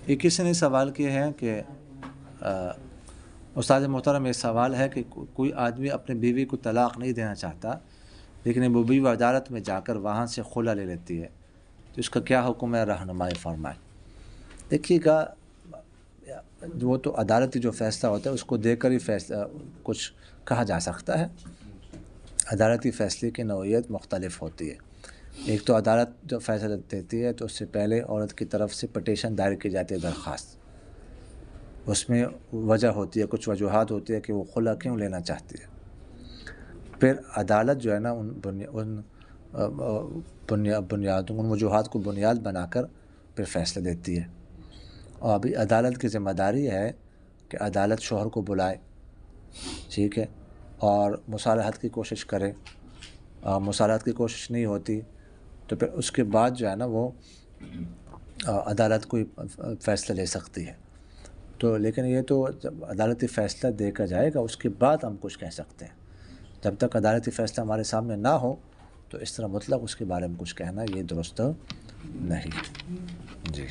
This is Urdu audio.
یہ کسی نے سوال کیا ہے کہ استاد محترم یہ سوال ہے کہ کوئی آدمی اپنے بیوی کو طلاق نہیں دینا چاہتا لیکن وہ بیوی عدالت میں جا کر وہاں سے خلا لے لیتی ہے، تو اس کا کیا حکم ہے؟ رہنمائی فرمائیں۔ دیکھیے گا، وہ تو عدالتی جو فیصلہ ہوتا ہے اس کو دے کر ہی فیصلہ کچھ کہا جا سکتا ہے۔ عدالتی فیصلے کی نوعیت مختلف ہوتی ہے۔ ایک تو عدالت جو فیصلہ دیتی ہے تو اس سے پہلے عورت کی طرف سے پٹیشن دائر کی جاتی ہے، درخواست، اس میں وجہ ہوتی ہے، کچھ وجوہات ہوتی ہے کہ وہ خلا کیوں لینا چاہتی ہے۔ پھر عدالت جو ہے نا ان وجوہات کو بنیاد بنا کر پھر فیصلہ دیتی ہے۔ اور ابھی عدالت کی ذمہ داری ہے کہ عدالت شوہر کو بلائے، ٹھیک ہے، اور مصالحت کی کوشش کرے، اور مصالحت کی کوشش نہیں ہوتی تو پھر اس کے بعد جو ہے نا وہ عدالت کوئی فیصلہ لے سکتی ہے۔ تو لیکن یہ تو جب عدالتی فیصلہ دے کر جائے گا اس کے بعد ہم کچھ کہہ سکتے ہیں۔ جب تک عدالتی فیصلہ ہمارے سامنے نہ ہو تو اس طرح مطلق اس کے بارے میں کچھ کہنا یہ درست نہیں۔ جی